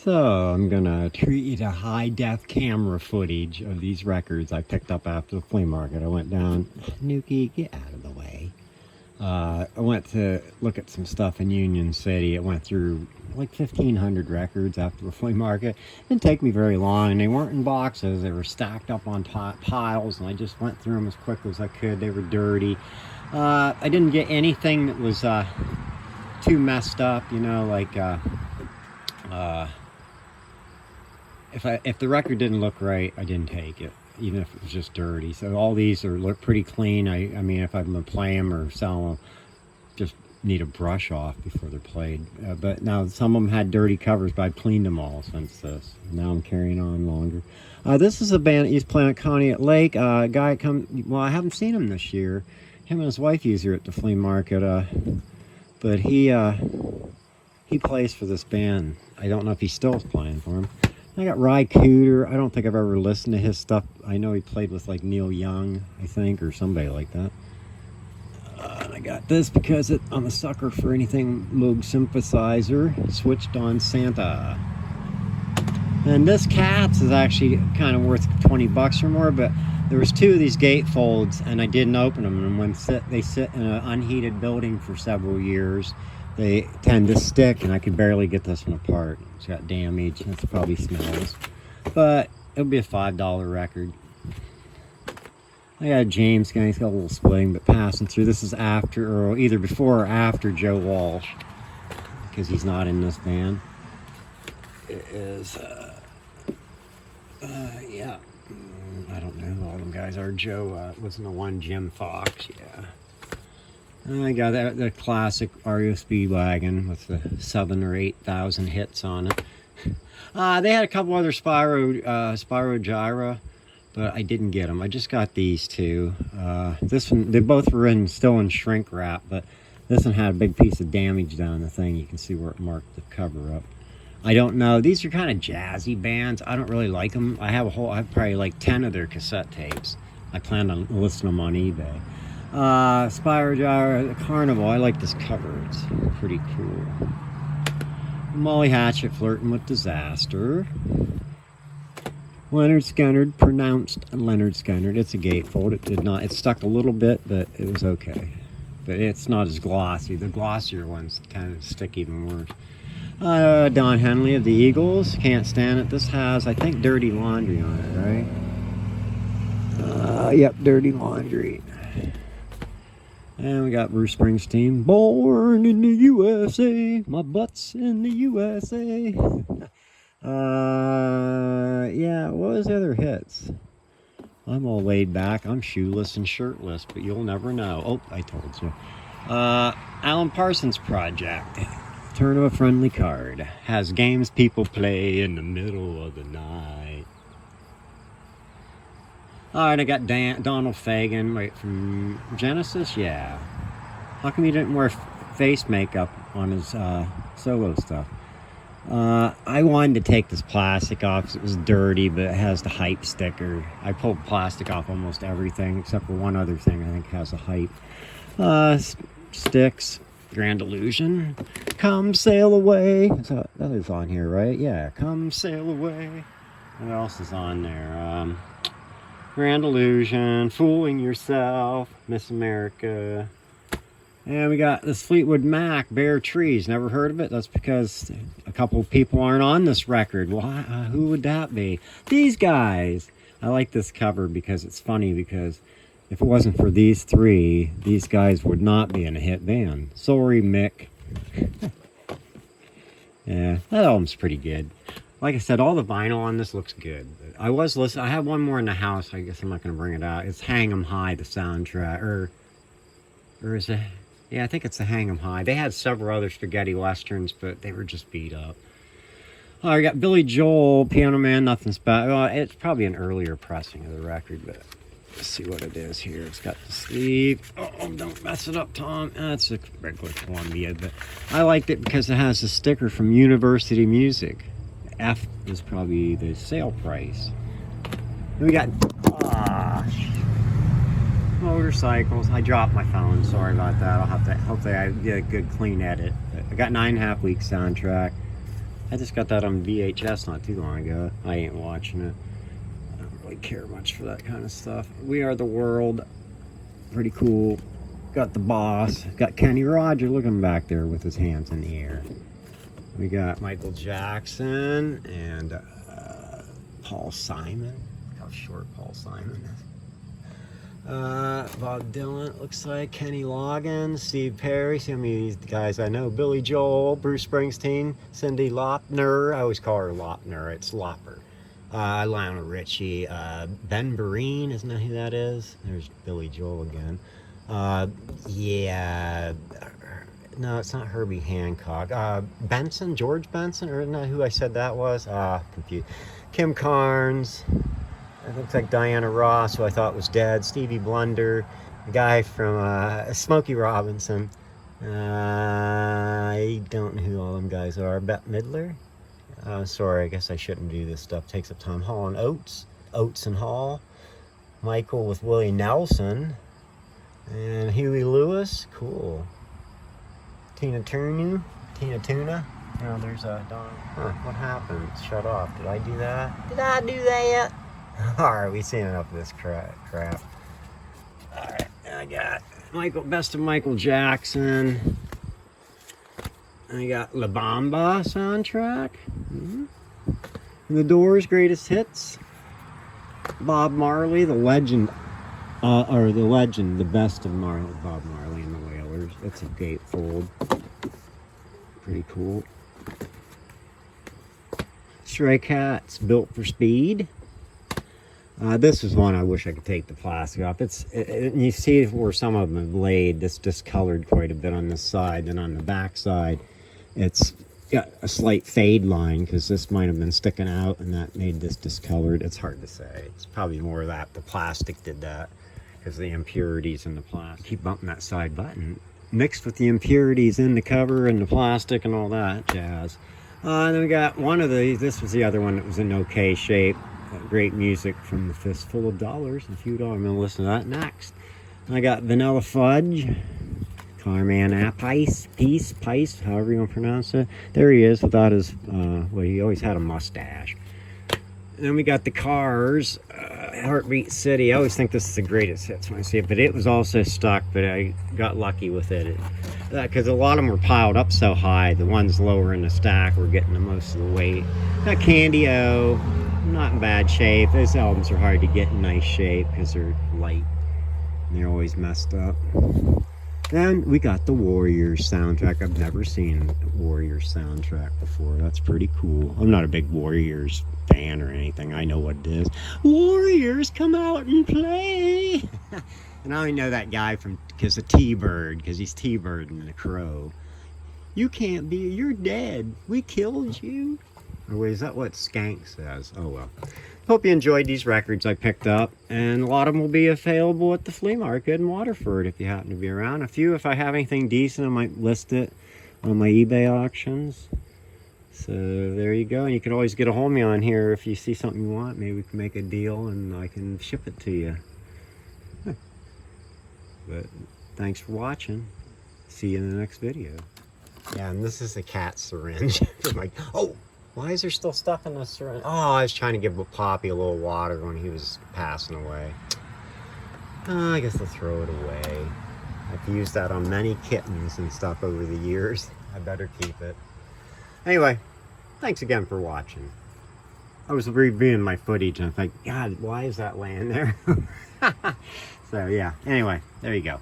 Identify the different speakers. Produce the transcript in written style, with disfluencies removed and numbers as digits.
Speaker 1: So I'm gonna treat you to high-def camera footage of these records I picked up after the flea market. I went down, Nuki, get out of the way. I went to look at some stuff in Union City. It went through like 1,500 records after the flea market. It didn't take me very long. They weren't in boxes. They were stacked up on piles, and I just went through them as quick as I could. They were dirty. I didn't get anything that was too messed up, you know, like if the record didn't look right, I didn't take it, even if it was just dirty. So all these look pretty clean. I mean, if I'm gonna play them or sell them, just need a brush off before they're played. But now some of them had dirty covers, but I've cleaned them all since this. Now I'm carrying on longer. This is a band that used to play on Conneaut Lake. A guy well, I haven't seen him this year. Him and his wife used her at the flea market, but he plays for this band. I don't know if he still is playing for him. I got Ry Cooder. I don't think I've ever listened to his stuff. I know he played with like Neil Young, I think, or somebody like that. And I got this because I'm a sucker for anything Moog synthesizer. Switched on Santa. And this Cats is actually kind of worth 20 bucks or more, but there was two of these gatefolds and I didn't open them. And when they sit in an unheated building for several years, they tend to stick, and I could barely get this one apart. It's got damage, and it probably smells. But it'll be a $5 record. I got a James guy, he's got a little swing, but passing through. This is after, or either before or after Joe Walsh, because he's not in this band. It is, yeah. I don't know who all them guys are. Joe was in the one, Jim Fox, yeah. I got the classic REO Speedwagon with the 7,000 or 8,000 hits on it. They had a couple other Spyro Gyra, but I didn't get them. I just got these two. This one, they both were still in shrink wrap, but this one had a big piece of damage down the thing. You can see where it marked the cover up. I don't know. These are kind of jazzy bands. I don't really like them. I have probably like 10 of their cassette tapes. I plan on listing them on eBay. Spyro Gyra Carnival. I like this cover. It's pretty cool. Molly Hatchet Flirting with Disaster. Leonard Skinner, pronounced Leonard Skinner. It's a gatefold. It stuck a little bit, but it was okay. But it's not as glossy. The glossier ones tend to stick even worse. Don Henley of the Eagles. Can't stand it. This has, I think, Dirty Laundry on it, right? Yep, Dirty Laundry. And we got Bruce Springsteen, Born in the USA, my butt's in the USA. Yeah, what was the other hits? I'm all laid back, I'm shoeless and shirtless, but you'll never know. Oh, I told you. Alan Parsons Project, Turn of a Friendly Card, has games people play in the middle of the night. Alright, I got Donald Fagen, right, from Genesis, yeah. How come he didn't wear face makeup on his solo stuff? I wanted to take this plastic off because it was dirty, but it has the hype sticker. I pulled plastic off almost everything, except for one other thing I think has a hype. Sticks, Grand Illusion, Come Sail Away. So that is on here, right? Yeah, Come Sail Away. What else is on there? Grand Illusion, Fooling Yourself, Miss America. And we got this Fleetwood Mac, Bare Trees. Never heard of it? That's because a couple of people aren't on this record. Why? Who would that be? These guys. I like this cover because it's funny, because if it wasn't for these three, these guys would not be in a hit band. Sorry, Mick. Yeah, that album's pretty good. Like I said, all the vinyl on this looks good. I have one more in the house. I guess I'm not going to bring it out. It's Hang 'em High, the soundtrack. Or is it? Yeah, I think it's the Hang 'em High. They had several other spaghetti westerns, but they were just beat up. Oh, I got Billy Joel, Piano Man, Nothing's Bad. Well, it's probably an earlier pressing of the record, but let's see what it is here. It's got the sleeve. Oh, don't mess it up, Tom. That's a regular Columbia, but I liked it because it has a sticker from University Music. F is probably the sale price. Then we got motorcycles. I dropped my phone. Sorry about that. I'll have to. Hopefully, I get a good clean edit. I got 9.5 Weeks soundtrack. I just got that on VHS not too long ago. I ain't watching it. I don't really care much for that kind of stuff. We Are the World. Pretty cool. Got the boss. Got Kenny Rogers looking back there with his hands in the air. We got Michael Jackson and Paul Simon. Look how short Paul Simon is. Bob Dylan, looks like. Kenny Loggins, Steve Perry. Some of these guys I know. Billy Joel, Bruce Springsteen, Cyndi Lauper. I always call her Laupner. It's Lauper. Lionel Richie. Ben Vereen, isn't that who that is? There's Billy Joel again. Yeah. No, it's not Herbie Hancock. Benson, George Benson, or isn't that who I said that was? Confused. Kim Carnes. It looks like Diana Ross, who I thought was dead. Stevie Wonder, the guy from Smokey Robinson. I don't know who all them guys are. Bette Midler. Sorry, I guess I shouldn't do this stuff. Takes up time. Hall and Oates. Oates and Hall. Michael with Willie Nelson. And Huey Lewis. Cool. Tina Turner. Oh, there's a Don. What happened? Shut off. Did I do that? Did I do that? Alright, we've seen enough of this crap. Alright, I got best of Michael Jackson. I got La Bamba soundtrack. The Doors' greatest hits. Bob Marley, the legend, the best of Bob Marley and the Wailers. It's a gatefold. Pretty cool. Stray Cats, Built for Speed. This is one I wish I could take the plastic off. You see where some of them have laid. This discolored quite a bit on this side, and on the back side, it's got a slight fade line because this might have been sticking out, and that made this discolored. It's hard to say. It's probably more of that. The plastic did that because the impurities in the plastic. Keep bumping that side button. Mixed with the impurities in the cover and the plastic and all that jazz. And then we got one of these. This was the other one that was in okay shape. Great music from the Fistful of Dollars. A few dollars. I'm going to listen to that next. I got Vanilla Fudge. Carman Pice, however you want to pronounce it. There he is without his, well, he always had a mustache. And then we got the Cars. Heartbeat City. I always think this is the greatest hits when I see it, but it was also stuck, but I got lucky with it. Because a lot of them were piled up so high, the ones lower in the stack were getting the most of the weight. Got Candy O. Not in bad shape. Those albums are hard to get in nice shape because they're light and they're always messed up. Then we got the Warriors soundtrack. I've never seen the Warriors soundtrack before. That's pretty cool. I'm not a big Warriors fan or anything. I know what it is. Warriors, come out and play. And I only know that guy because of T-Bird, because he's T-Bird in The Crow. You can't be, you're dead. We killed you. Or wait, is that what Skank says? Oh well. Hope you enjoyed these records I picked up, and a lot of them will be available at the flea market in Waterford if you happen to be around. A few, if I have anything decent, I might list it on my eBay auctions. So there you go. And you can always get a hold of me on here if you see something you want. Maybe we can make a deal and I can ship it to you. But thanks for watching. See you in the next video. Yeah, and this is a cat syringe. I'm like, oh! Why is there still stuff in the syringe? Oh, I was trying to give Poppy a little water when he was passing away. I guess I'll throw it away. I've used that on many kittens and stuff over the years. I better keep it. Anyway, thanks again for watching. I was reviewing my footage and I thought, God, why is that laying there? So yeah, anyway, there you go.